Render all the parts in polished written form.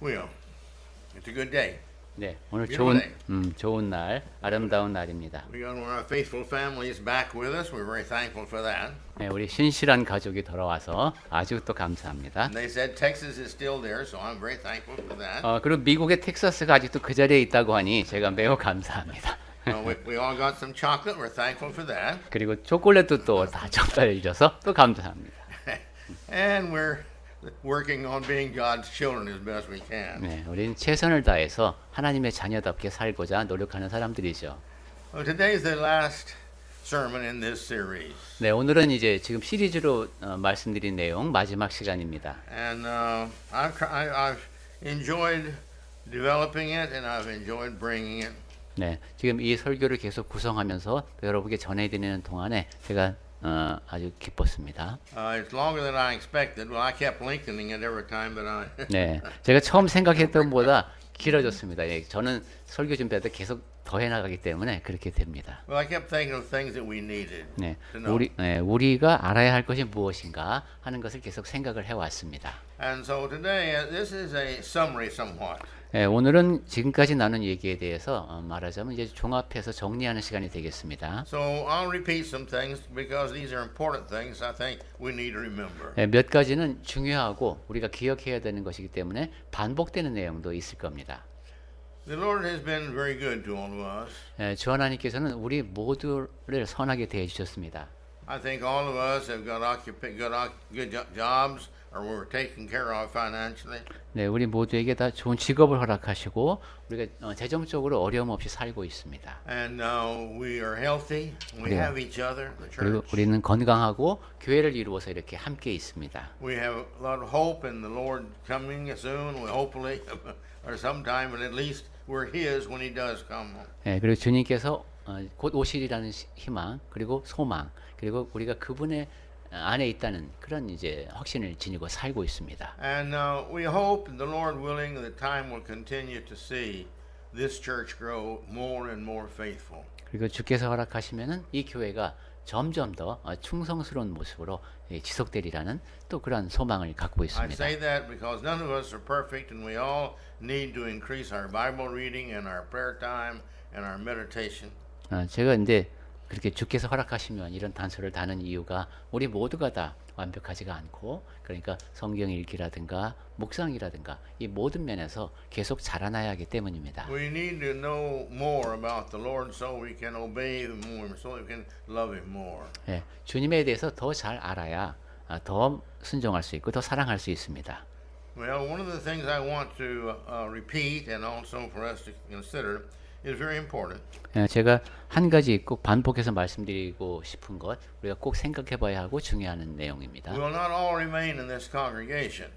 Will. It's a good day. 네, 오늘 Beautiful 좋은 날, 아름다운 날입니다. We got one of our faithful families back with us. We're very thankful for that. 네, 우리 신실한 가족이 돌아와서 아주 또 감사합니다. And they said Texas is still there, so I'm very thankful for that. 그리고 미국의 텍사스가 아직도 그 자리에 있다고 하니 제가 매우 감사합니다. We all got some chocolate. We're thankful for that. 그리고 초콜릿도 또 다 전달해주셔서 또 감사합니다. And we're working on being God's children as best we can. 네, 우리는 최선을 다해서 하나님의 자녀답게 살고자 노력하는 사람들이죠. Well, today's the last sermon in this series. 네, 오늘은 이제 지금 시리즈로 말씀드린 내용 마지막 시간입니다. And I've enjoyed developing it, and I've enjoyed bringing it. 네, 지금 이 설교를 계속 구성하면서 여러분께 전해드리는 동안에 제가 아주 기뻤습니다. It's longer than I expected. Well, I kept lengthening it every time that I. 네, 제가 처음 생각했던 것보다 길어졌습니다. 예, 저는 설교 준비할 때 계속 더 해나가기 때문에 그렇게 됩니다. Well, I kept thinking of things that we needed 네, to know. 우리가 알아야 할 것이 무엇인가 하는 것을 계속 생각을 해왔습니다. And so today, this is a summary somewhat. 네, 오늘은 지금까지 나눈 얘기에 대해서 말하자면 이제 종합해서 정리하는 시간이 되겠습니다. So I'll repeat some things because these are important things I think we need to remember. 네, 몇 가지는 중요하고 우리가 기억해야 되는 것이기 때문에 반복되는 내용도 있을 겁니다. The Lord has been very good to all of us. 네, 주 하나님께서는 우리 모두를 선하게 대해 주셨습니다. I think all of us have got good jobs or we're taken care of financially. 네, 우리 모두에게 다 좋은 직업을 허락하시고 우리가 재정적으로 어려움 없이 살고 있습니다. And we are healthy. We 그래요. have each other, the 그리고 church. 우리는 건강하고 교회를 이루어서 이렇게 함께 있습니다. We have a lot of hope in the Lord coming soon. We hopefully, or sometime, but at least we're His when He does come. 네, 그리고 주님께서 곧 오시리라는 희망, 그리고 소망, 그리고 우리가 그분의 안에 있다는 그런 이제 확신을 지니고 살고 있습니다. And we hope, the Lord willing, that time will continue to see this church grow more and more faithful. 그리고 주께서 허락하시면은 이 교회가 점점 더 충성스러운 모습으로 지속되리라는 또 그런 소망을 갖고 I 있습니다. say that because none of us are perfect, and we all need to increase our Bible reading and our prayer time and our meditation. 제가 이제 그렇게 주께서 허락하시면 이런 단서를 다는 이유가 우리 모두가 다 완벽하지가 않고 그러니까 성경 읽기라든가 묵상이라든가 이 모든 면에서 계속 자라나야 하기 때문입니다. We need to know more about the Lord so we can obey Him more, so we can love Him more. 예, 주님에 대해서 더 잘 알아야 더 순종할 수 있고 더 사랑할 수 있습니다. Well, one of the things I want to repeat and also for us to consider is very important. 예, 제가 한 가지 꼭 반복해서 말씀드리고 싶은 것 우리가 꼭 생각해봐야 하고 중요한 내용입니다. We will not all remain in this congregation.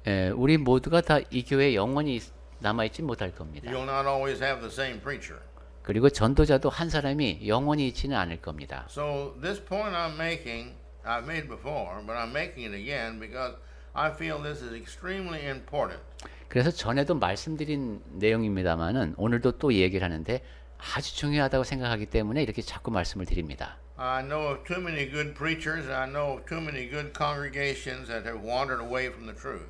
예, 우리 모두가 다 이 교회에 영원히 남아있지 못할 겁니다. You'll not always have the same preacher. 그리고 전도자도 한 사람이 영원히 있지는 않을 겁니다. So this point I'm making, I've made before, but I'm making it again because I feel this is extremely important. 그래서 전에도 말씀드린 내용입니다만은 오늘도 또 얘기를 하는데 아주 중요하다고 생각하기 때문에 이렇게 자꾸 말씀을 드립니다. I know of too many good preachers. I know of too many good congregations that have wandered away from the truth.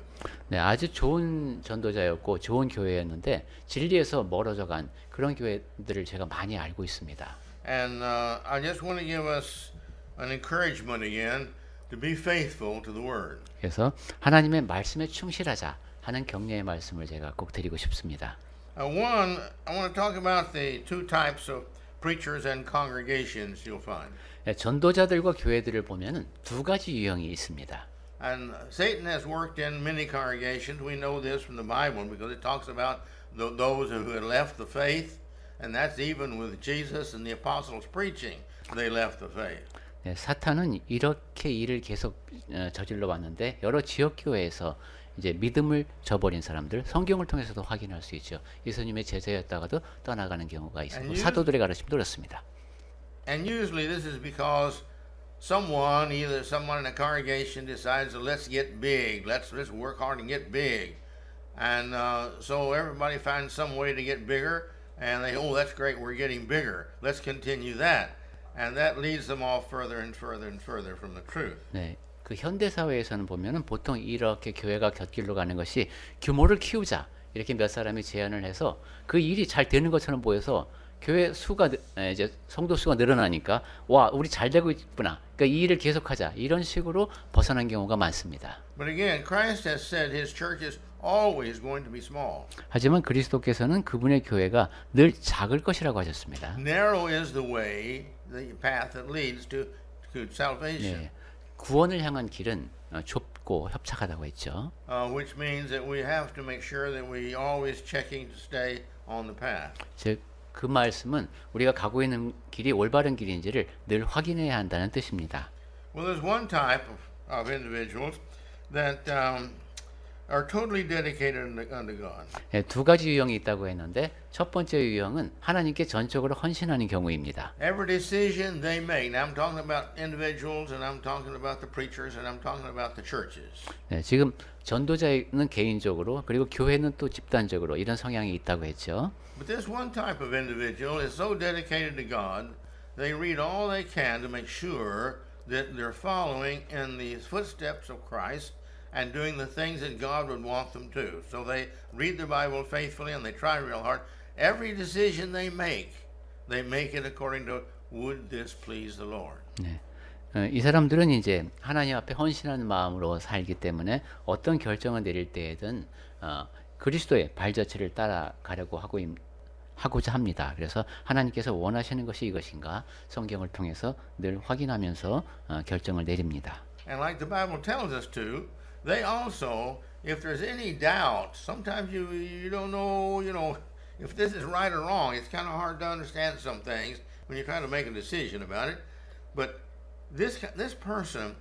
네, 아주 좋은 전도자였고 좋은 교회였는데 진리에서 멀어져간 그런 교회들을 제가 많이 알고 있습니다. And I just want to give us an encouragement again to be faithful to the Word. 그래서 하나님의 말씀에 충실하자 하는 격려의 말씀을 제가 꼭 드리고 싶습니다. One, I want to talk about the two types of preachers and congregations you'll find. 네, 전도자들과 교회들을 보면은 두 가지 유형이 있습니다. And Satan has worked in many congregations. We know this from the Bible because it talks about those who had left the faith, and that's even with Jesus and the apostles preaching, they left the faith. 네, 사탄은 이렇게 일을 계속 저질러 왔는데 여러 지역 교회에서 이제 믿음을 저버린 사람들 성경을 통해서도 확인할 수 있죠. 예수님의 제자였다가도 떠나가는 경우가 있고 사도들의 가르침도 그렇습니다. And usually this is because either someone in a congregation decides, let's get big, let's work hard and get big, and so everybody finds some way to get bigger, and they that's great, we're getting bigger, let's continue that, and that leads them off further and further and further from the truth. 네, 그 현대 사회에서는 보면은 보통 이렇게 교회가 곁길로 가는 것이 규모를 키우자 이렇게 몇 사람이 제안을 해서 그 일이 잘 되는 것처럼 보여서 교회 수가 이제 성도 수가 늘어나니까 와 우리 잘 되고 있구나. 그러니까 이 일을 계속하자 이런 식으로 벗어난 경우가 많습니다. But again, Christ has said his church is always going to be small. 하지만 그리스도께서는 그분의 교회가 늘 작을 것이라고 하셨습니다. Narrow is the way, the path that leads to salvation. 네, 구원을 향한 길은 좁고 협착하다고 했죠. Which means that we have to make sure that we always checking to stay on the path. 즉 그 말씀은 우리가 가고 있는 길이 올바른 길인지를 늘 확인해야 한다는 뜻입니다. Well, there's one type of individuals that are totally dedicated unto God. 예, 두 가지 유형이 있다고 했는데 첫 번째 유형은 하나님께 전적으로 헌신하는 경우입니다. Every decision they make. Now I'm talking about individuals, and I'm talking about the preachers, and I'm talking about the churches. 네, 지금 전도자는 개인적으로 그리고 교회는 또 집단적으로 이런 성향이 있다고 했죠. But this one type of individual is so dedicated to God, they read all they can to make sure that they're following in the footsteps of Christ and doing the things that God would want them to. So they read the Bible faithfully and they try real hard. Every decision they make it according to would this please the Lord. 네. 이 사람들은 이제 하나님 앞에 헌신하는 마음으로 살기 때문에 어떤 결정을 내릴 때에든 그리스도의 발자취를 따라가려고 하고자 합니다. 그래서 하나님께서 원하시는 것이 이것인가 성경을 통해서 늘 확인하면서 결정을 내립니다. And like the Bible tells us to, they also, if there's any doubt, sometimes you don't know, if this is right or wrong. It's kind of hard to understand some things when you try to make a decision about it. But this person,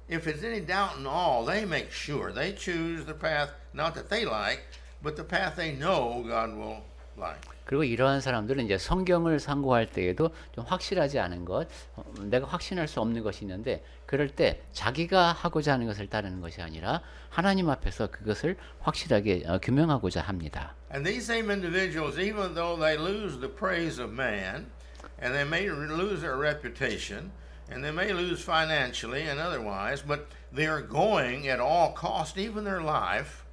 if there's any doubt in all, they make sure they choose the path not that they like, but the path they know God will like. 그리고 이러한 사람들은 이제 성경을 상고할 때에도 좀 확실하지 않은 것, 내가 확신할 수 없는 것이 있는데 그럴 때 자기가 하고자 하는 것을 따르는 것이 아니라 하나님 앞에서 그것을 확실하게 규명하고자 합니다. And these same individuals, even though they lose the praise of man, and they may lose their reputation, and they may lose financially and otherwise, but they are going at all cost, even their life,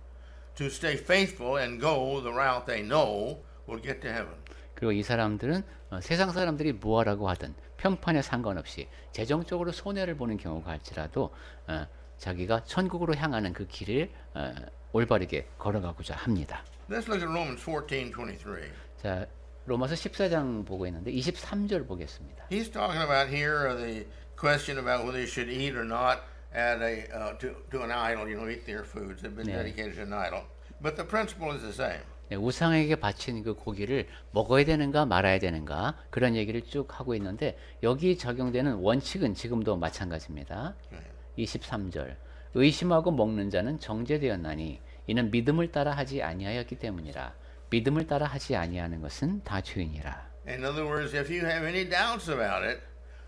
to stay faithful and go the route they know will get to heaven. 그리고 이 사람들은 세상 사람들이 뭐하라고 하든 편판에 상관없이 재정적으로 손해를 보는 경우가 할지라도 자기가 천국으로 향하는 그 길을 올바르게 걸어가고자 합니다. Let's look at Romans 14:23. 자, 로마서 14장 보고 있는데 23절 보겠습니다. He's talking about here the question about whether you should eat or not at to an idol. Eat their foods that have been dedicated to an idol. But the principle is the same. 네, 우상에게 바친 그 고기를 먹어야 되는가 말아야 되는가 그런 얘기를 쭉 하고 있는데 여기 적용되는 원칙은 지금도 마찬가지입니다. 23절 의심하고 먹는 자는 정죄되었나니 이는 믿음을 따라 하지 아니하였기 때문이라. 믿음을 따라 하지 아니하는 것은 다 죄이니라. In other words, if you have any doubts about it,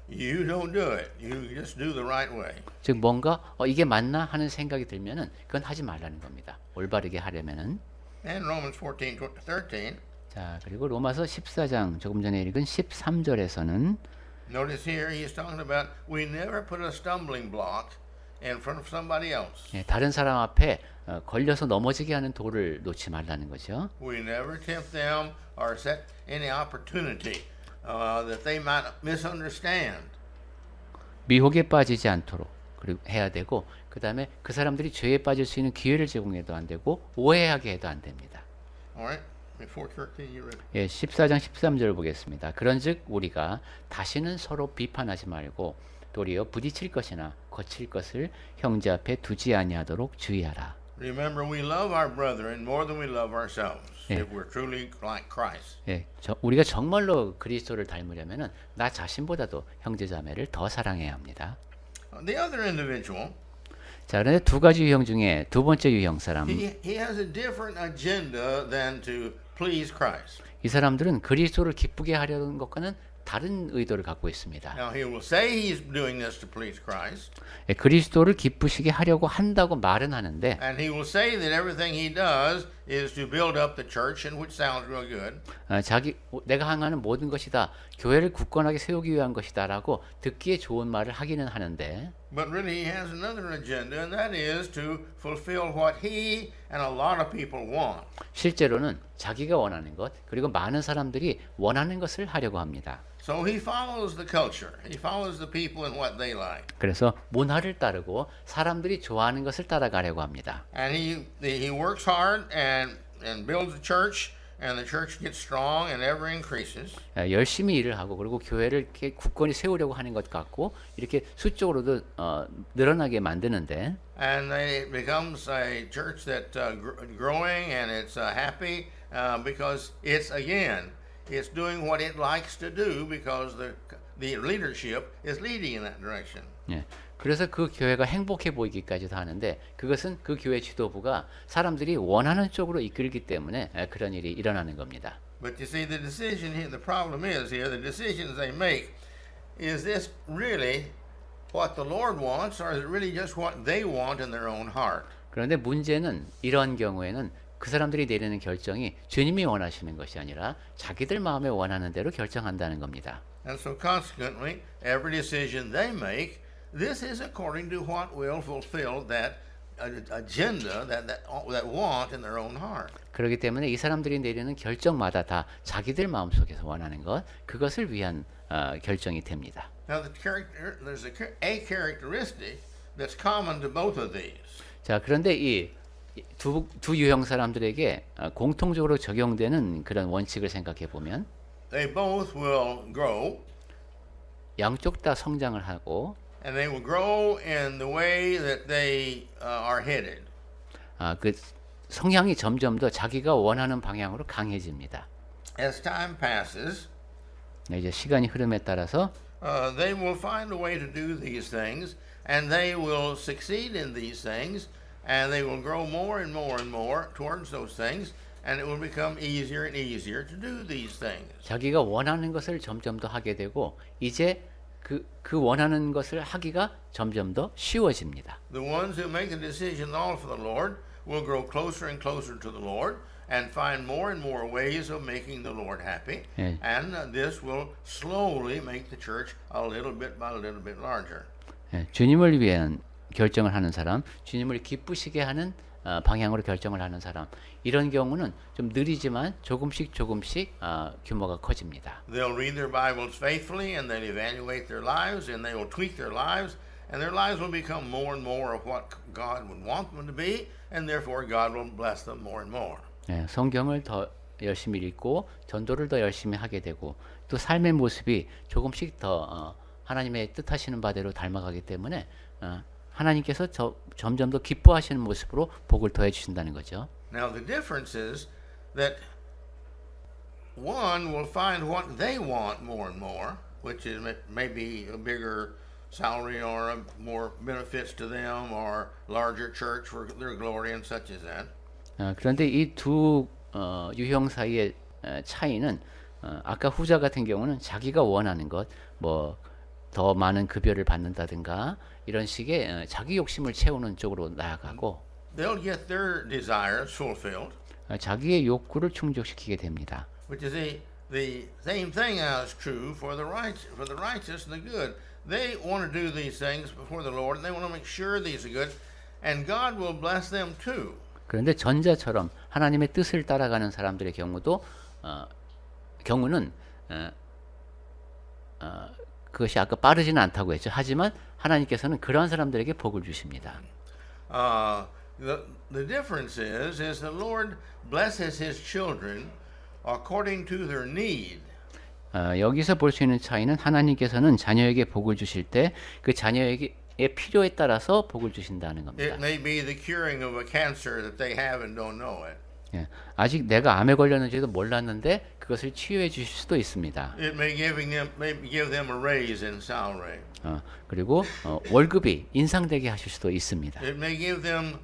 you don't do it. You just do the right way. 즉 뭔가 이게 맞나 하는 생각이 들면은 그건 하지 말라는 겁니다. 올바르게 하려면은. And Romans 14:13. 자, 그리고 로마서 14장 조금 전에 읽은 13절에서는 Notice here he's talking about we never put a stumbling block in front of somebody else. 예, 다른 사람 앞에 걸려서 넘어지게 하는 돌을 놓지 말라는 거죠. We never tempt them or set any opportunity that they might misunderstand. 미혹에 빠지지 않도록 그리고 해야 되고 그다음에 그 사람들이 죄에 빠질 수 있는 기회를 제공해도 안 되고 오해하게 해도 안 됩니다. All right. 4:13 you read. 예, 14장 13절 보겠습니다. 그런즉 우리가 다시는 서로 비판하지 말고 도리어 부딪힐 것이나 거칠 것을 형제 앞에 두지 아니하도록 주의하라. Remember, we love our brethren more than we love ourselves. If we're truly like Christ. 예, 우리가 정말로 그리스도를 닮으려면은 나 자신보다도 형제자매를 더 사랑해야 합니다. The other individual, 자, 그런데 두 가지 유형 중에 두 번째 유형 사람, he has a different agenda than to please Christ. 이 사람들은 그리스도를 기쁘게 하려는 것과는 다른 의도를 갖고 있습니다. Now he will say he's doing this to please Christ, 예, 그리스도를 기쁘시게 하려고 한다고 말은 하는데 and he will say that everything he does is to build up the church, and which sounds real good. 내가 향하는 모든 것이 다 교회를 굳건하게 세우기 위한 것이다라고 듣기에 좋은 말을 하기는 하는데 But really, he has another agenda, and that is to fulfill what he and a lot of people want. 실제로는 자기가 원하는 것 그리고 많은 사람들이 원하는 것을 하려고 합니다. So he follows the culture. He follows the people and what they like. 그래서 문화를 따르고 사람들이 좋아하는 것을 따라가려고 합니다. And he works hard and builds the church, and the church gets strong and ever increases. 열심히 일을 하고 그리고 교회를 이렇게 굳건히 세우려고 하는 것 같고 이렇게 수적으로도 늘어나게 만드는데 And it becomes a church that growing and it's happy because it's doing what it likes to do because the leadership is leading in that direction. 예, 그래서 그 교회가 행복해 보이기까지도 하는데 그것은 그 교회 지도부가 사람들이 원하는 쪽으로 이끌기 때문에 그런 일이 일어나는 겁니다. But you see, the decision here, the problem is here, the decisions they make, is this really what the Lord wants, or is it really just what they want in their own heart? 그런데 문제는 이런 경우에는 그 사람들이 내리는 결정이 주님이 원하시는 것이 아니라 자기들 마음에 원하는 대로 결정한다는 겁니다. And so consequently, every decision they make, this is according to what will fulfill that agenda that want in their own heart. 그렇기 때문에 이 사람들이 내리는 결정마다 다 자기들 마음속에서 원하는 것, 그것을 위한 결정이 됩니다. Now there's a characteristic that's common to both of these. 자, 그런데 이 두 유형 사람들에게 공통적으로 적용되는 그런 원칙을 생각해 보면 They both will grow, 양쪽 다 성장을 하고 and they will grow in the way that they are headed. 그 성향이 점점 더 자기가 원하는 방향으로 강해집니다. As time passes, 이제 시간이 흐름에 따라서 they will find a way to do these things, and they will succeed in these things, and they will grow more and more and more towards those things, and it will become easier and easier to do these things. 자기가 원하는 것을 점점 더 하게 되고 이제 그 원하는 것을 하기가 점점 더 쉬워집니다. The ones who make a decision all for the Lord will grow closer and closer to the Lord and find more and more ways of making the Lord happy. 예. And this will slowly make the church a little bit by a little bit larger. 예, 주님을 위한 결정을 하는 사람, 주님을 기쁘시게 하는 방향으로 결정을 하는 사람, 이런 경우는 좀 느리지만 조금씩 규모가 커집니다. They'll read their Bibles faithfully and they'll evaluate their lives and they will tweak their lives and their lives will become more and more of what God would want them to be and therefore God will bless them more and more. 예, 성경을 더 열심히 읽고 전도를 더 열심히 하게 되고 또 삶의 모습이 조금씩 더 하나님의 뜻하시는 바대로 닮아가기 때문에 하나님께서 점점 더 기뻐하시는 모습으로 복을 더해 주신다는 거죠. Now the difference is that one will find what they want more and more, which is maybe a bigger salary or more benefits to them or larger church for their glory and such as that. 그런데 이 두 유형 사이의 차이는 아까 후자 같은 경우는 자기가 원하는 것, 뭐 더 많은 급여를 받는다든가 이런 식의 자기 욕심을 채우는 쪽으로 나아가고 They'll get their desires fulfilled. 자기의 욕구를 충족시키게 됩니다. Which is the same thing is true for the righteous and the good. They want to do these things before the Lord, and they want to make sure these are good, and God will bless them too. 그런데 전자처럼 하나님의 뜻을 따라가는 사람들의 경우는 그것이 아까 빠르지는 않다고 했죠. 하지만 하나님께서는 그러한 사람들에게 복을 주십니다. The difference is the Lord blesses His children according to their need. 여기서 볼 수 있는 차이는 하나님께서는 자녀에게 복을 주실 때 그 자녀에게 필요에 따라서 복을 주신다는 겁니다. It may be the curing of a cancer that they have and don't know it. 예, 아직 내가 암에 걸렸는지도 몰랐는데 그것을 치유해 주실 수도 있습니다. It may give them a raise in salary. 그리고 월급이 인상되게 하실 수도 있습니다. It may give them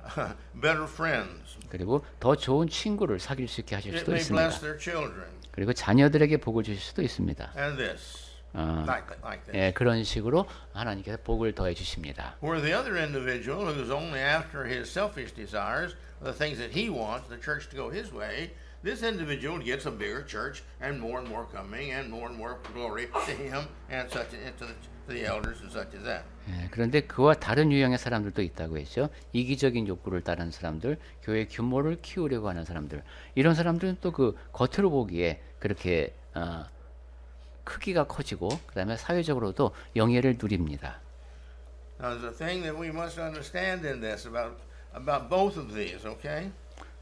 better friends. 그리고 더 좋은 친구를 사귈 수 있게 하실 It 수도 may 있습니다. bless their children. 그리고 자녀들에게 복을 주실 수도 있습니다. And this, like this. 예, 그런 식으로 하나님께서 복을 더해 주십니다. Where the other individual who's only after his selfish desires, the things that he wants, the church to go his way, this individual gets a bigger church and more coming and more glory to him and such and to the elders and such as that. 예, 그런데 그와 다른 유형의 사람들도 있다고 했죠. 이기적인 욕구를 따르는 사람들, 교회 규모를 키우려고 하는 사람들, 이런 사람들은 또 그 겉으로 보기에 그렇게 크기가 커지고 그다음에 사회적으로도 영예를 누립니다. Now, there's a thing that we must understand in this about both of these, okay?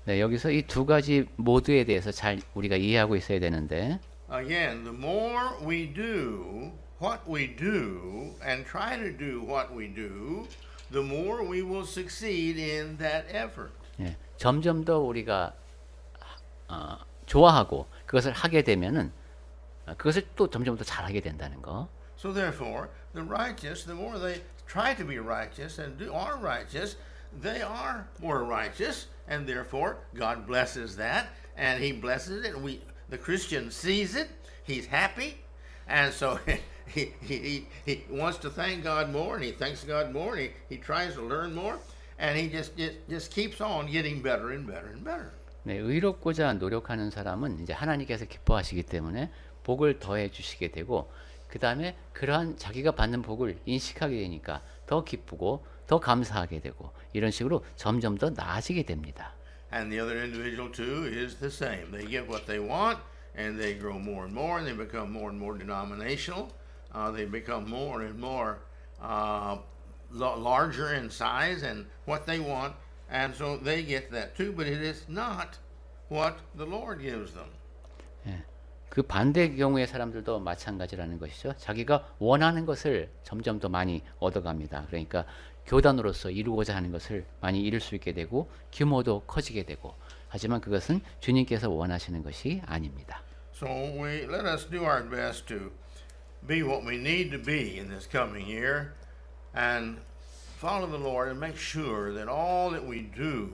네, 여기서 이 두 가지 모두에 대해서 잘 우리가 이해하고 있어야 되는데 Again, the more we do what we do and try to do what we do, the more we will succeed in that effort. 예, 점점 더 우리가 좋아하고 그것을 하게 되면은 그것을 또 점점 더 잘하게 된다는 거. So therefore, the righteous, the more they try to be righteous and are righteous, they are more righteous, and therefore God blesses that, and He blesses it. The Christian sees it, he's happy, and so he wants to thank God more, and he thanks God more, and he tries to learn more, and he just keeps on getting better and better and better. 네, 의롭고자 노력하는 사람은 이제 하나님께서 기뻐하시기 때문에 복을 더해 주시게 되고 그 다음에 그러한 자기가 받는 복을 인식하게 되니까 더 기쁘고 더 감사하게 되고 이런 식으로 점점 더 나아지게 됩니다. And the other individual too is the same. They get what they want, and they grow more and more, and they become more and more denominational. They become more and more larger in size and what they want, and so they get that too. But it is not what the Lord gives them. 예, 그 반대 경우의 사람들도 마찬가지라는 것이죠. 자기가 원하는 것을 점점 더 많이 얻어갑니다. 그러니까 교단으로서 이루고자 하는 것을 많이 이룰 수 있게 되고 규모도 커지게 되고 하지만 그것은 주님께서 원하시는 것이 아닙니다. So let us do our best to be what we need to be in this coming year and follow the Lord and make sure that all that we do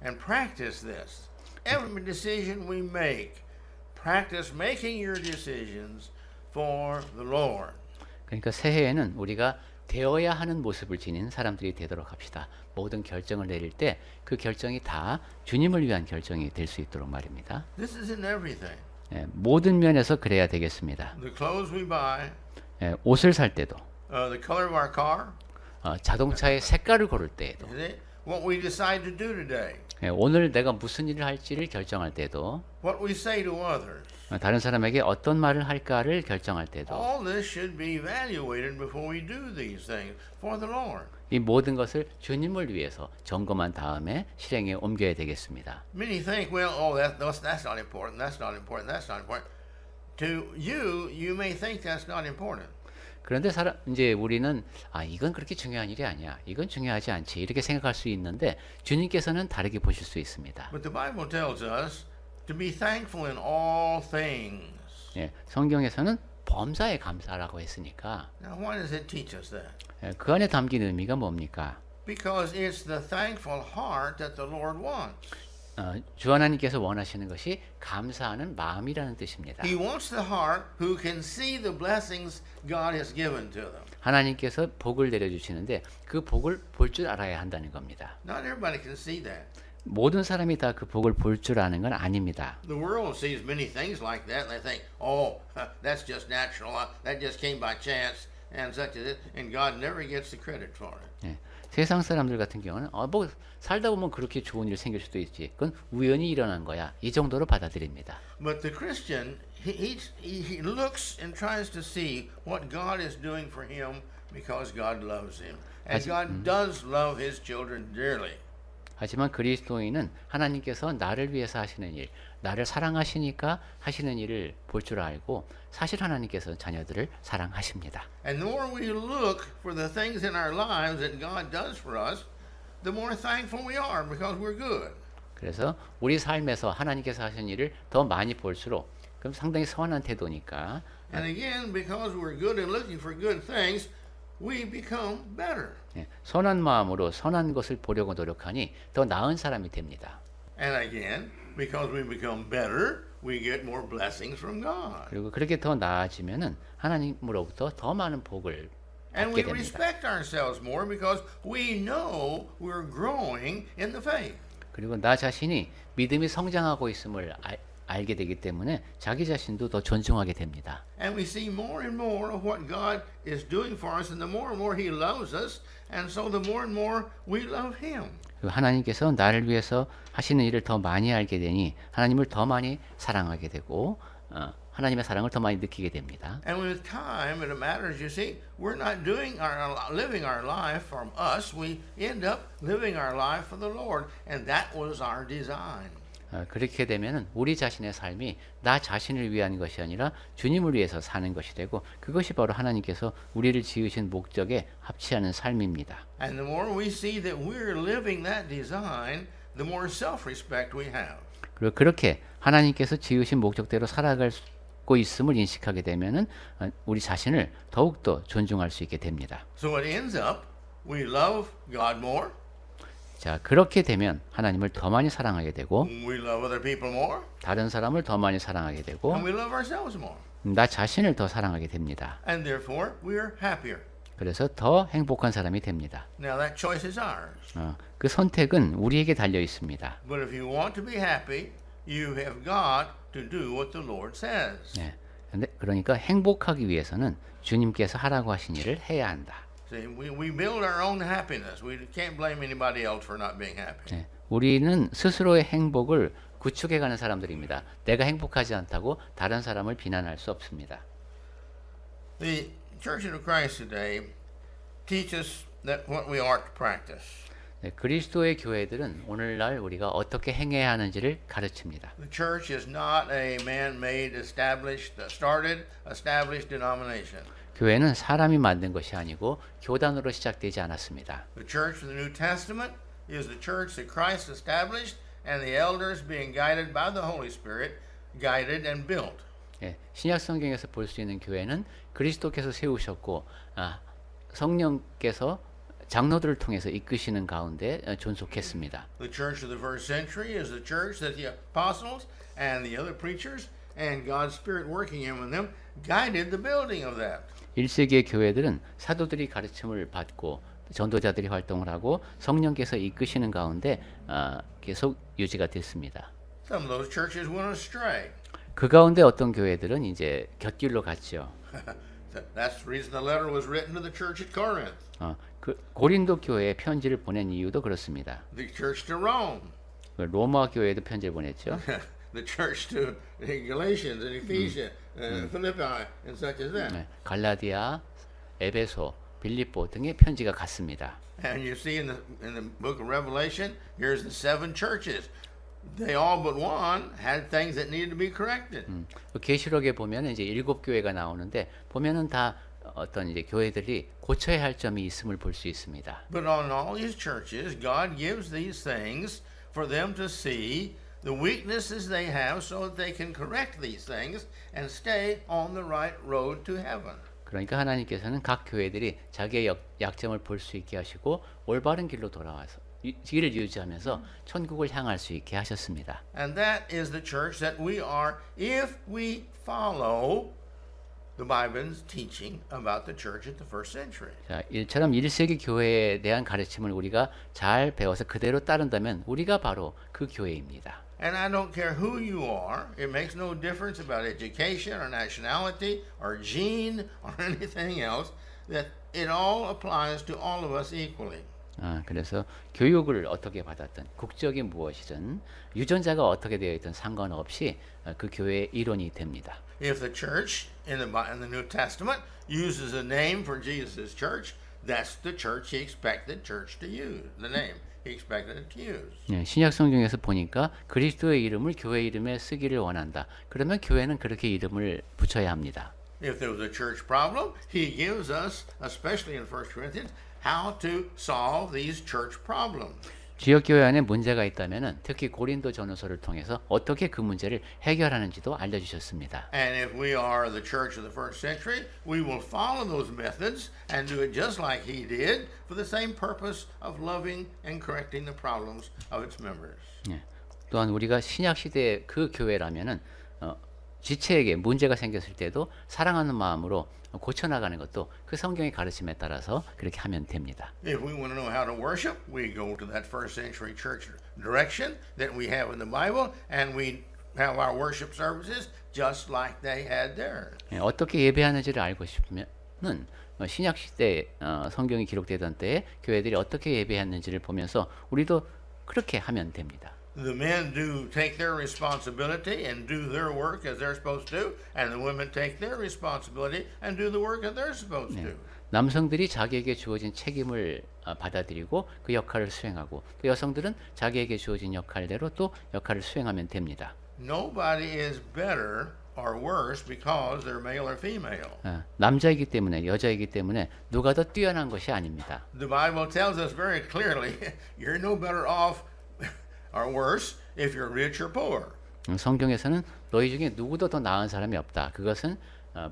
and practice this. Every decision we make, practice making your decisions for the Lord. 그러니까 새해에는 우리가 되어야 하는 모습을 지닌 사람들이 되도록 합시다. 모든 결정을 내릴 때 그 결정이 다 주님을 위한 결정이 될 수 있도록 말입니다. This is in everything. 예, 모든 면에서 그래야 되겠습니다. The clothes we buy, 예, 옷을 살 때도, the color of our car, 자동차의 색깔을 고를 때에도, is it? What we decide to do today, 예, 오늘 내가 무슨 일을 할지를 결정할 때도, what we say to others. 다른 사람에게 어떤 말을 할까를 결정할 때도 All this should be evaluated before we do these things for the Lord. 이 모든 것을 주님을 위해서 점검한 다음에 실행에 옮겨야 되겠습니다. Many think, well, that's not important, that's not important, that's not important. To you, you may think that's not important. 그런데 이제 우리는 이건 그렇게 중요한 일이 아니야. 이건 중요하지 않지. 이렇게 생각할 수 있는데 주님께서는 다르게 보실 수 있습니다. But the Bible tells us to be thankful in all things. 예, 성경에서는 범사에 감사라고 했으니까 Now, why does it teach us that? 예, 그 안에 담긴 의미가 뭡니까? Because it's the thankful heart that the Lord wants. 주 하나님께서 원하시는 것이 감사하는 마음이라는 뜻입니다. He wants the heart who can see the blessings God has given to them. 하나님께서 복을 내려주시는데 그 복을 볼 줄 알아야 한다는 겁니다. Not everybody can see that. 모든 사람이 다 그 복을 볼 줄 아는 건 아닙니다. The world sees many things like that, and they think, "Oh, that's just natural. That just came by chance, and such as it." And God never gets the credit for it. 예, 세상 사람들 같은 경우는 뭐 살다 보면 그렇게 좋은 일 생길 수도 있지. 그건 우연히 일어난 거야. 이 정도로 받아들입니다. But the Christian, he looks and tries to see what God is doing for him because God loves him, and God does love His children dearly. 하지만 그리스도인은 하나님께서 나를 위해서 하시는 일, 나를 사랑하시니까 하시는 일을 볼 줄 알고 사실 하나님께서 자녀들을 사랑하십니다. And the more we look for the things in our lives that God does for us, the more thankful we are because we're good. 그래서 우리 삶에서 하나님께서 하신 일을 더 많이 볼수록 그럼 상당히 선한 태도니까 And again, because we're good and looking for good things, we become better. 선한 마음으로 선한 것을 보려고 노력하니 더 나은 사람이 됩니다. And again, because we become better, we get more blessings from God. 그리고 그렇게 더 나아지면은 하나님으로부터 더 많은 복을 And 받게 we 됩니다. respect ourselves more because we know we're growing in the faith. 그리고 나 자신이 믿음이 성장하고 있음을 알게 되기 때문에 자기 자신도 더 존중하게 됩니다. And we see more and more of what God is doing for us, and the more and more He loves us, and so the more and more we love Him. 그리고 하나님께서 나를 위해서 하시는 일을 더 많이 알게 되니 하나님을 더 많이 사랑하게 되고 하나님의 사랑을 더 많이 느끼게 됩니다. And with time, it matters. You see, we're not living our life from us. We end up living our life for the Lord, and that was our design. 그렇게 되면은 우리 자신의 삶이 나 자신을 위한 것이 아니라 주님을 위해서 사는 것이 되고 그것이 바로 하나님께서 우리를 지으신 목적에 합치하는 삶입니다. And the more we see that we're living that design, the more self-respect we have. 그리고 그렇게 하나님께서 지으신 목적대로 살아가고 있음을 인식하게 되면은 우리 자신을 더욱더 존중할 수 있게 됩니다. So it ends up, we love God more, 자, 그렇게 되면 하나님을 더 많이 사랑하게 되고 we love other people more, 다른 사람을 더 많이 사랑하게 되고 and we love ourselves more. 나 자신을 더 사랑하게 됩니다. And therefore, we're happier. 그래서 더 행복한 사람이 됩니다. Now that choice is ours. 그 선택은 우리에게 달려 있습니다. But if you want to be happy, you have got to do what the Lord says. 네. 근데 그러니까 행복하기 위해서는 주님께서 하라고 하신 일을 해야 한다. See, we build our own happiness. We can't blame anybody else for not being happy. 네. 우리는 스스로의 행복을 구축해가는 사람들입니다. 내가 행복하지 않다고 다른 사람을 비난할 수 없습니다. The Church of Christ today teaches that what we are to practice. 네, 그리스도의 교회들은 오늘날 우리가 어떻게 행해야 하는지를 가르칩니다. The church is not a man-made, established denomination. 교회는 사람이 만든 것이 아니고 교단으로 시작되지 않았습니다. The church of the New Testament is the church that Christ established, and the elders being guided by the Holy Spirit, guided and built. 예, 신약 성경에서 볼 수 있는 교회는 그리스도께서 세우셨고 성령께서 장로들을 통해서 이끄시는 가운데 존속했습니다. The church of the first century is the church that the apostles and the other preachers and God's Spirit working in with them guided the building of that. 1세기의 교회들은 사도들이 가르침을 받고 전도자들이 활동을 하고 성령께서 이끄시는 가운데 계속 유지가 됐습니다. Some of those churches went astray. 그 가운데 어떤 교회들은 이제 곁길로 갔죠. That's the reason the letter was written to the church at Corinth. 그 고린도 교회에 편지를 보낸 이유도 그렇습니다. The church to Rome. 로마 교회에도 편지를 보냈죠. The church to Galatians and Ephesians, Philippi, and such as that. 네, 갈라디아, 에베소, 빌립보 등의 편지가 갔습니다. And you see in the book of Revelation, here's the 7 churches. They all but one had things that needed to be corrected. 계시록에 보면 이제 7 교회가 나오는데 보면은 다 어떤 이제 교회들이 고쳐야 할 점이 있음을 볼 수 있습니다. But on all these churches, God gives these things for them to see the weaknesses they have so that they can correct these things and stay on the right road to heaven. 그러니까 하나님께서는 각 교회들이 자기의 약점을 볼 수 있게 하시고 올바른 길로 돌아와서 길을 유지하면서 천국을 향할 수 있게 하셨습니다. And that is the church that we are if we follow the Bible's teaching about the church at the first century. 자, 이처럼 1세기 교회에 대한 가르침을 우리가 잘 배워서 그대로 따른다면 우리가 바로 그 교회입니다. And I don't care who you are. It makes no difference about education or nationality or gene or anything else. That it all applies to all of us equally. 그래서 교육을 어떻게 받았든 국적이 무엇이든 유전자가 어떻게 되어 있든 상관없이 그 교회의 일원이 됩니다. If the church in the New Testament uses a name for Jesus' church, that's the church he expected church to use. The name he expected it to use. 네, 신약 성경에서 보니까 그리스도의 이름을 교회 이름에 쓰기를 원한다. 그러면 교회는 그렇게 이름을 붙여야 합니다. If there was a church problem, he gives us, especially in 1 Corinthians, how to solve these church problems. 지역 교회 안에 문제가 있다면은 특히 고린도 전후서를 통해서 어떻게 그 문제를 해결하는지도 알려주셨습니다. And if we are the church of the first century, we will follow those methods and do it just like he did for the same purpose of loving and correcting the problems of its members. 네. 또한 우리가 신약 시대의 그 교회라면은 지체에게 문제가 생겼을 때도 사랑하는 마음으로 고쳐나가는 것도 그 성경의 가르침에 따라서 그렇게 하면 됩니다. If we want to know how to worship, we go to that first century church direction that we have in the Bible, and we have our worship services just like they had theirs. 예, 어떻게 예배하는지를 알고 싶으면은 신약 시대 성경이 기록되던 때에 교회들이 어떻게 예배했는지를 보면서 우리도 그렇게 하면 됩니다. The men do take their responsibility and do their work as they're supposed to, and the women take their responsibility and do the work that they're supposed to. 남성들이 자기에게 주어진 책임을 받아들이고 그 역할을 수행하고 또 여성들은 자기에게 주어진 역할대로 또 역할을 수행하면 됩니다. Nobody is better or worse because they're male or female. 남자이기 때문에 여자이기 때문에 누가 더 뛰어난 것이 아닙니다. The Bible tells us very clearly, you're no better off or worse if you're rich or poor. 성경에서는 너희 중에 누구도 더 나은 사람이 없다. 그것은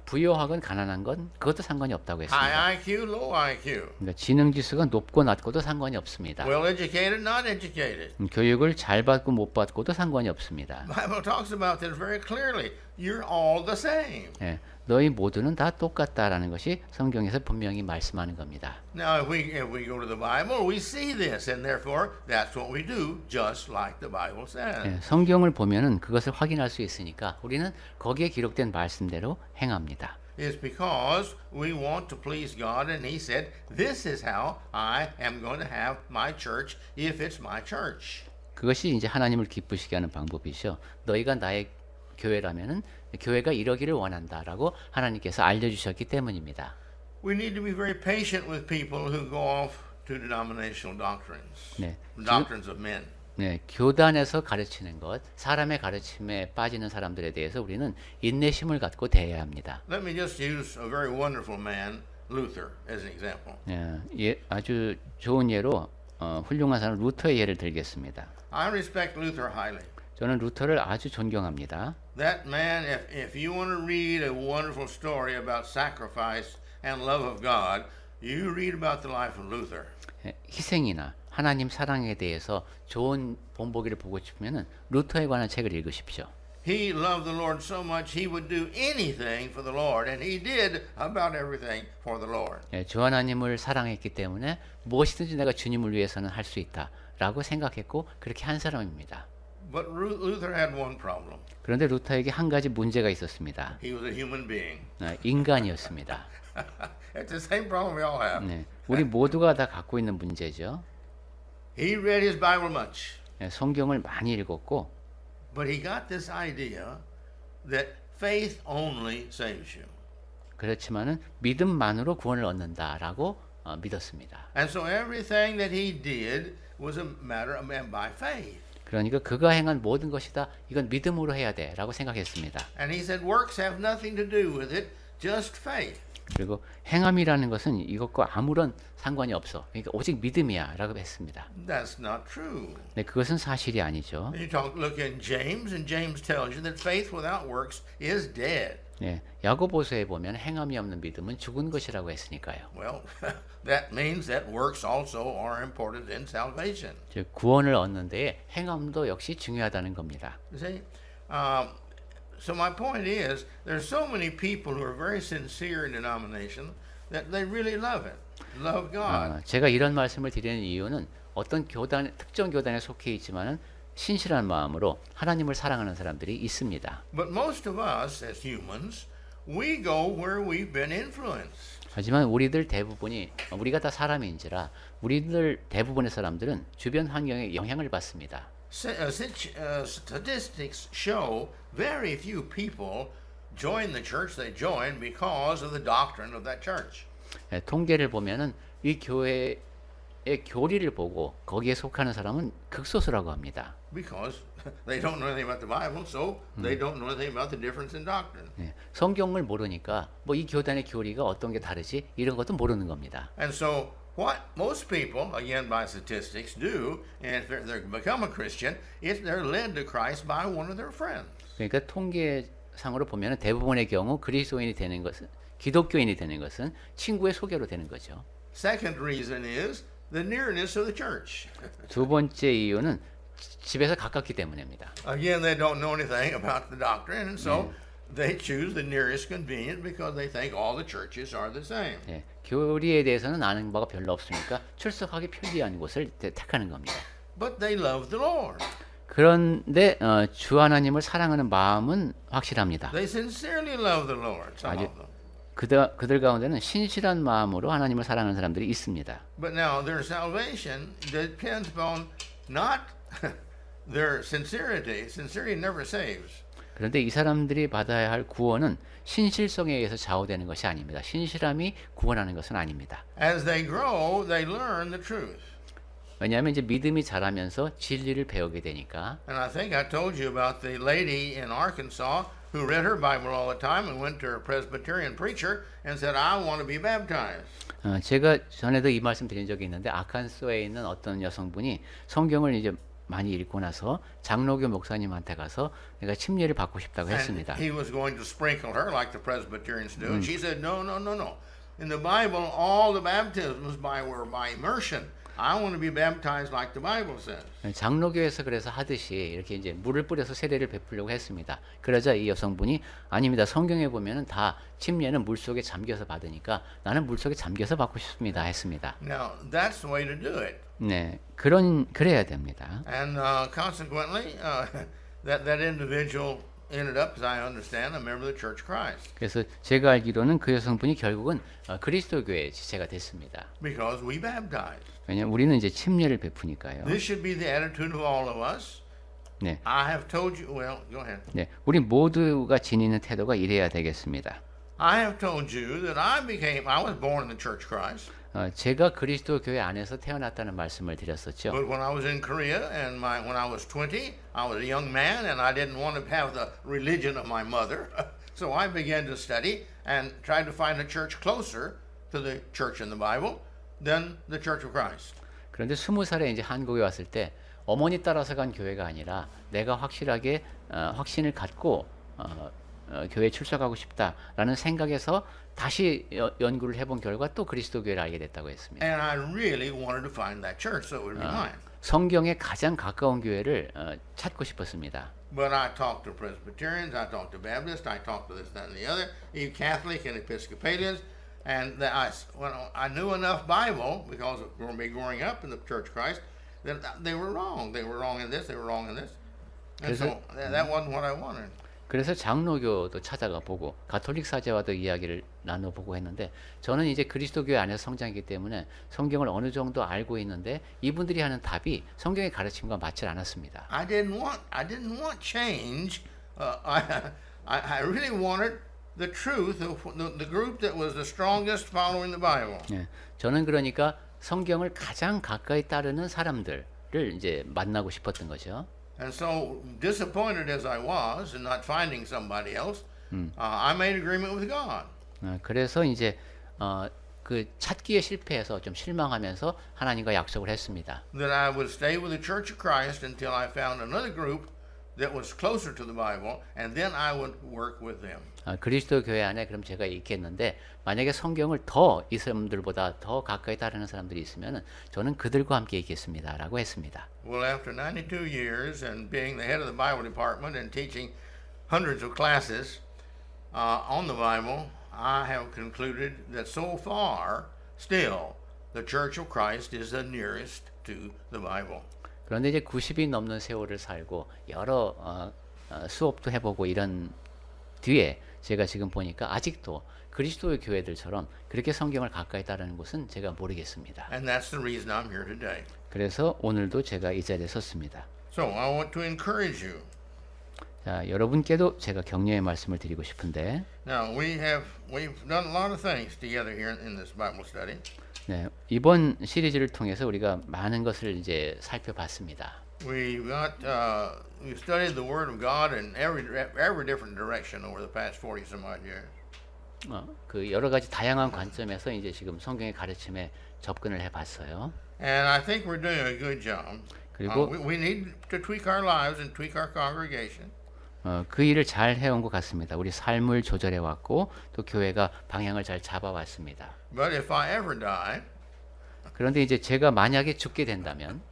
부유하건 가난한 건 그것도 상관이 없다고 했습니다. High IQ, low IQ. 그러니까 지능 지수가 높고 낮고도 상관이 없습니다. Well educated, not educated. 교육을 잘 받고 못 받고도 상관이 없습니다. The Bible talks about this very clearly. You're all the same. 예, 너희 모두는 다 똑같다라는 것이 성경에서 분명히 말씀하는 겁니다. Now, if we go to the Bible, we see this, and therefore that's what we do, just like the Bible says. 예, 성경을 보면은 그것을 확인할 수 있으니까 우리는 거기에 기록된 말씀대로 행합니다. It's because we want to please God, and He said, "This is how I am going to have my church, if it's my church." 그것이 이제 하나님을 기쁘시게 하는 방법이죠. 너희가 나의 교회라면은 교회가 이러기를 원한다라고 하나님께서 알려주셨기 때문입니다. We need to be very patient with people who go off to denominational doctrines, 네, doctrines of men. 네, 교단에서 가르치는 것, 사람의 가르침에 빠지는 사람들에 대해서 우리는 인내심을 갖고 대해야 합니다. Let me just use a very wonderful man, Luther, as an example. 아주 좋은 예로 훌륭한 사람 루터의 예를 들겠습니다. I respect Luther highly. 저는 루터를 아주 존경합니다. That man, if you want to read a wonderful story about sacrifice and love of God, you read about the life of Luther. 희생이나 하나님 사랑에 대해서 좋은 본보기를 보고 싶으면은 루터에 관한 책을 읽으십시오. He loved the Lord so much he would do anything for the Lord, and he did about everything for the Lord. 주 하나님을 사랑했기 때문에 무엇이든지 내가 주님을 위해서는 할 수 있다라고 생각했고 그렇게 한 사람입니다. But Luther had one problem. 그런데 루터에게 한 가지 문제가 있었습니다. He was a human being. 인간이었습니다. It's the same problem we all have. 네, 우리 모두가 다 갖고 있는 문제죠. He read his Bible much, 성경을 많이 읽었고 but he got this idea that faith only saves you. 그렇지만은 믿음만으로 구원을 얻는다라고 믿었습니다. And so everything that he did was a matter of by faith. 그러니까 그가 행한 모든 것이 다 이건 믿음으로 해야 돼라고 생각했습니다. And he said works have nothing to do with it, just faith. 그리고 행함이라는 것은 이것과 아무런 상관이 없어. 그러니까 오직 믿음이야라고 했습니다. That's not true. 네, 그것은 사실이 아니죠. Look in James, and James tells you that faith without works is dead. 네, 야고보서에 보면 행함이 없는 믿음은 죽은 것이라고 했으니까요. Well, that means that works also are important in salvation. 즉 구원을 얻는 데에 행함도 역시 중요하다는 겁니다. You see, so my point is, there's so many people who are very sincere in denomination that they really love it, love God. 제가 이런 말씀을 드리는 이유는 어떤 특정 교단에 속해 있지만은 신실한 마음으로 하나님을 사랑하는 사람들이 있습니다. But most of us as humans, we go where we've been influenced. 하지만 우리들 대부분이 우리가 다 사람인지라 우리들 대부분의 사람들은 주변 환경에 영향을 받습니다. Statistics show very few people join the church they join because of the doctrine of that church. 통계를 보면은 이 교회의 교리를 보고 거기에 속하는 사람은 극소수라고 합니다. Because they don't know anything about the Bible, so they don't know anything about the difference in doctrine. 성경을 모르니까 뭐 이 교단의 교리가 어떤 게 다르지 이런 것도 모르는 겁니다. And so what most people, again by statistics, do, and if they become a Christian, is they're led to Christ by one of their friends. 그러니까 통계상으로 보면 대부분의 경우 그리스도인이 되는 것은 기독교인이 되는 것은 친구의 소개로 되는 거죠. Second reason is the nearness of the church. 두 번째 이유는 집에서 가깝기 때문입니다. Again, they don't know anything about the doctrine, and so they choose the nearest convenient because they think all the churches are the same. 예, 교리에 대해서는 아는 바가 별로 없으니까 출석하기 편리한 곳을 택하는 겁니다. But they love the Lord. 그런데 주 하나님을 사랑하는 마음은 확실합니다. They sincerely love the Lord, some 아주 of them. 그들 가운데는 신실한 마음으로 하나님을 사랑하는 사람들이 있습니다. But now their salvation depends upon not their sincerity. Sincerity never saves. 그런데 이 사람들이 받아야 할 구원은 신실성에 의해서 좌우되는 것이 아닙니다. 신실함이 구원하는 것은 아닙니다. As they grow, they learn the truth. 왜냐하면 이제 믿음이 자라면서 진리를 배우게 되니까. And I think I told you about the lady in Arkansas who read her Bible all the time and went to her Presbyterian preacher and said, I want to be baptized. 제가 전에도 이 말씀 드린 적이 있는데 아칸소에 있는 어떤 여성분이 성경을 이제 많이 읽고 나서 장로교 목사님한테 가서 내가 침례를 받고 싶다고 했습니다. And he was going to sprinkle her like the Presbyterians do. And she said, no, no, no, no. In the Bible, all the baptisms were by immersion. I want to be baptized like the Bible says. 장로교에서 그래서 하듯이 이렇게 이제 물을 뿌려서 세례를 베풀려고 했습니다. 그러자 이 여성분이 아닙니다. 성경에 보면은 다 침례는 물 속에 잠겨서 받으니까 나는 물 속에 잠겨서 받고 싶습니다. 했습니다. Now, that's the way to do it. 네, 그래야 됩니다. And consequently, that individual ended up, as I understand, a member of the Church of Christ. 그래서 제가 알기로는 그 여성분이 결국은 그리스도교의 지체가 됐습니다. Because we baptize. 왜냐하면 우리는 이제 침례를 베푸니까요. This should be the attitude of all of us. 네, I have told you, well, go ahead. 네, 우리 모두가 지니는 태도가 이래야 되겠습니다. I have told you that I was born in the Church of Christ. 제가 그리스도 교회 안에서 태어났다는 말씀을 드렸었죠. But when I was in Korea and when I was 20, I was a young man and I didn't want to have the religion of my mother. So I began to study and tried to find a church closer to the church in the Bible than the Church of Christ. 그런데 20살에 이제 한국에 왔을 때 어머니 따라서 간 교회가 아니라 내가 확실하게 확신을 갖고 교회에 출석하고 싶다라는 생각에서 다시 연구를 해본 결과 또 그리스도 교회를 알게 됐다고 했습니다. And I really wanted to find that church so it would be mine. 성경에 가장 가까운 교회를 찾고 싶었습니다. But I talked to Presbyterians, I talked to Baptists, I talked to this, that, and the other, even Catholic and Episcopalians, and when I knew enough Bible because of me growing up in the Church of Christ, that they were wrong. They were wrong in this, they were wrong in this, and so that wasn't what I wanted. 그래서 장로교도 찾아가 보고 가톨릭 사제와도 이야기를 나눠보고 했는데 저는 이제 그리스도교회 안에서 성장했기 때문에 성경을 어느 정도 알고 있는데 이분들이 하는 답이 성경의 가르침과 맞지 않았습니다. I didn't want change. I really wanted the truth of the group that was the strongest following the Bible. 네, 저는 그러니까 성경을 가장 가까이 따르는 사람들을 이제 만나고 싶었던 거죠. And so, disappointed as I was in not finding somebody else, I made agreement with God. 그래서 이제 그 찾기에 실패해서 좀 실망하면서 하나님과 약속을 했습니다. That I would stay with the Church of Christ until I found another group that was closer to the Bible, and then I would work with them. 그리스도 교회 안에 그럼 제가 있겠는데 만약에 성경을 더 이 사람들보다 더 가까이 따르는 사람들이 있으면 저는 그들과 함께 있겠습니다라고 했습니다. Well, after 92 years and being the head of the Bible department and teaching hundreds of classes on the Bible, I have concluded that so far, still, the Church of Christ is the nearest to the Bible. 그런데 이제 90이 넘는 세월을 살고 여러 수업도 해보고 이런 뒤에 제가 지금 보니까 아직도 그리스도의 교회들처럼 그렇게 성경을 가까이 따르는 곳은 제가 모르겠습니다. And that's the reason I'm here today. 그래서 오늘도 제가 이 자리에 섰습니다. So I want to encourage you. 자, 여러분께도 제가 격려의 말씀을 드리고 싶은데 Now we've done a lot of things together here in this Bible study. 네, 이번 시리즈를 통해서 우리가 많은 것을 이제 살펴봤습니다. We've studied the Word of God in every different direction over the past 40 some odd years. 그 여러 가지 다양한 관점에서 이제 지금 성경의 가르침에 접근을 해봤어요. And I think we're doing a good job. 그리고 We need to tweak our lives and tweak our congregation. 그 일을 잘 해온 것 같습니다. 우리 삶을 조절해 왔고 또 교회가 방향을 잘 잡아왔습니다. But if I ever die, 그런데 이제 제가 만약에 죽게 된다면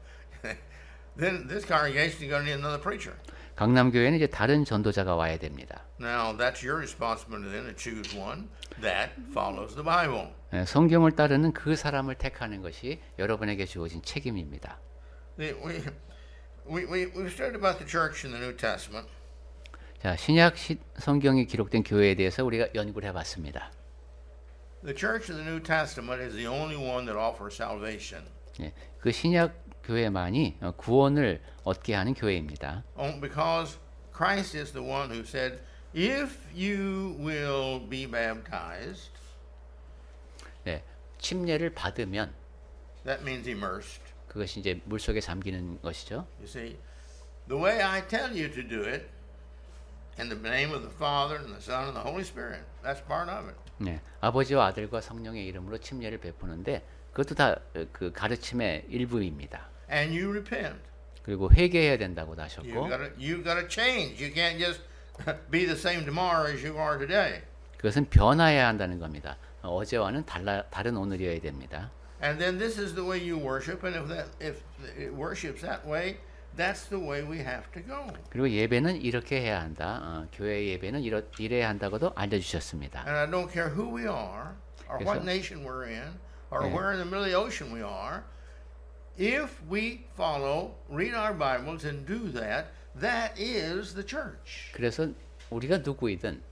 then this congregation is going to need another preacher. 강남교회는 이제 다른 전도자가 와야 됩니다. Now, that's your responsibility then to choose one that follows the Bible. 예, 성경을 따르는 그 사람을 택하는 것이 여러분에게 주어진 책임입니다. We've studied about the church in the New Testament. 자, 신약 성경이 기록된 교회에 대해서 우리가 연구를 해봤습니다. The church in the New Testament is the only one that offers salvation. 예, 그 신약 교회만이 구원을 얻게 하는 교회입니다. Because Christ is the one who said, if you will be baptized, 네, 침례를 받으면 that means immersed. 그것이 이제 물 속에 잠기는 것이죠. You see, the way I tell you to do it, in the name of the Father and the Son and the Holy Spirit, that's part of it. 네, 아버지와 아들과 성령의 이름으로 침례를 베푸는데 그것도 다 그 가르침의 일부입니다. And you repent. 그리고 회개해야 된다고 하셨고, You've got to change. You can't just be the same tomorrow as you are today. 그것은 변화해야 한다는 겁니다. 어제와는 다른 오늘이어야 됩니다. And then this is the way you worship, and if it worships that way, that's the way we have to go. 그리고 예배는 이렇게 해야 한다. 교회 예배는 이래야 한다고도 알려주셨습니다. And I don't care who we are, or what nation we're in, or where in the middle of the ocean we are. If we follow, read our Bibles, and do that, that is the church. 그래서 우리가 누구이든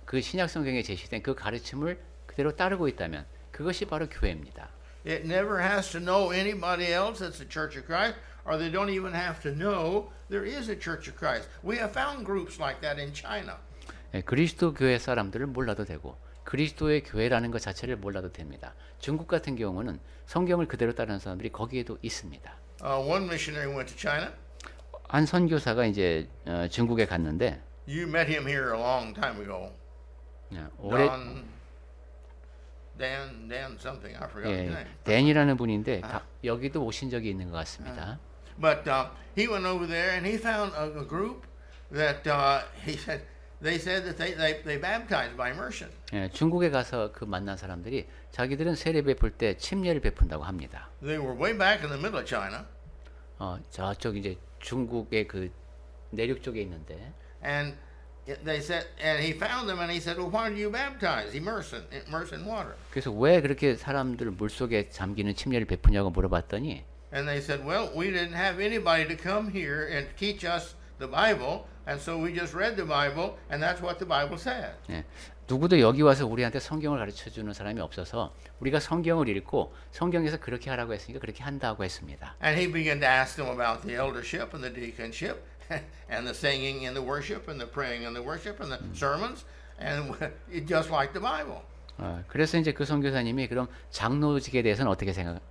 그 신약 성경에 제시된 그 가르침을 그대로 따르고 있다면 그것이 바로 교회입니다. It never has to know anybody else that's the Church of Christ, or they don't even have to know there is a Church of Christ. We have found groups like that in China. 그리스도 교회 사람들을 몰라도 되고 그리스도의 교회라는 것 자체를 몰라도 됩니다. 중국 같은 경우는 성경을 그대로 따르는 사람들이 거기에도 있습니다. One missionary went to China. 한 선교사가 이제 중국에 갔는데 You met him here a long time ago. 오래 Dan something. I forgot his name. 댄이라는 분인데 여기도 오신 적이 있는 것 같습니다. But he went over there and he found a group that he said they said that they baptized by immersion. 중국에 가서 그 만난 사람들이 자기들은 세례 베풀 때 침례를 베푼다고 합니다. They were way back in the middle of China. 저쪽 이제 중국의 그 내륙 쪽에 있는데. And they said, and he found them, and he said, "Well, why do you baptize? Immerse in water." 그래서 왜 그렇게 사람들 물 속에 잠기는 침례를 베푸냐고 물어봤더니, And they said, "Well, we didn't have anybody to come here and teach us the Bible, and so we just read the Bible, and that's what the Bible said." 누구도 여기 와서 우리한테 성경을 가르쳐 주는 사람이 없어서 우리가 성경을 읽고 성경에서 그렇게 하라고 했으니까 그렇게 한다고 했습니다. And he began to ask them about the eldership and the deaconship, and the singing and the worship, and the praying and the worship, and the sermons, and just like the Bible. 그래서 이제 그 선교사님이 그럼 장로직에 대해서는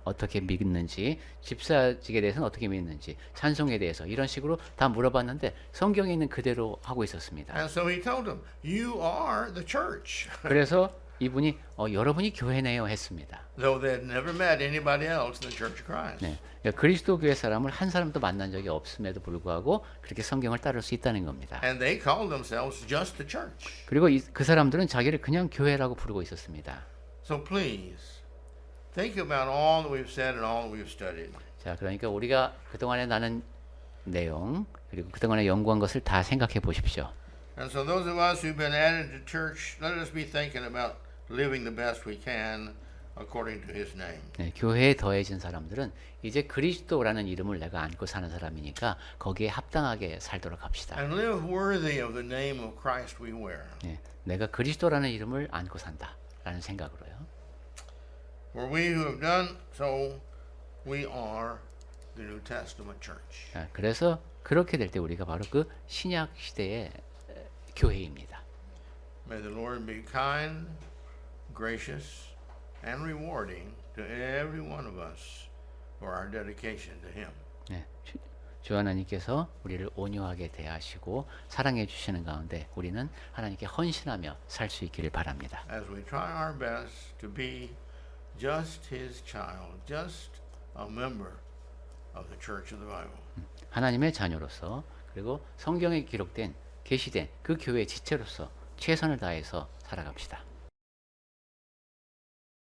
어떻게 믿는지, 집사직에 대해서는 어떻게 믿는지, 찬송에 대해서 이런 식으로 다 물어봤는데 성경에 있는 그대로 하고 있었습니다. And so he told them, "You are the church." 그래서 이분이 여러분이 교회네요 했습니다. Though they had never met anybody else in the Church of Christ. 네, 그러니까 그리스도 교회 사람을 한 사람도 만난 적이 없음에도 불구하고 그렇게 성경을 따를 수 있다는 겁니다. And they called themselves just the church. 그리고 그 사람들은 자기를 그냥 교회라고 부르고 있었습니다. So please think about all that we've said and all that we've studied. 자, 그러니까 우리가 그동안에 나눈 내용 그리고 그동안에 연구한 것을 다 생각해 보십시오. And so those of us who've been added to church, let us be thinking about living the best we can according to His name. 네, 교회에 더해진 사람들은 이제 그리스도라는 이름을 내가 안고 사는 사람이니까 거기에 합당하게 살도록 합시다. And live worthy of the name of Christ we wear. 네, 내가 그리스도라는 이름을 안고 산다라는 생각으로요. For we who have done so, we are the New Testament church. 자, 그래서 그렇게 될 때 우리가 바로 그 신약 시대의 교회입니다. May the Lord be kind, gracious, and rewarding to every one of us for our dedication to Him. 네, 주 하나님께서 우리를 온유하게 대하시고 사랑해 주시는 가운데 우리는 하나님께 헌신하며 살 수 있기를 바랍니다. As we try our best to be just His child, just a member of the Church of the Bible. 하나님의 자녀로서 그리고 성경에 기록된 계시된 그 교회의 지체로서 최선을 다해서 살아갑시다.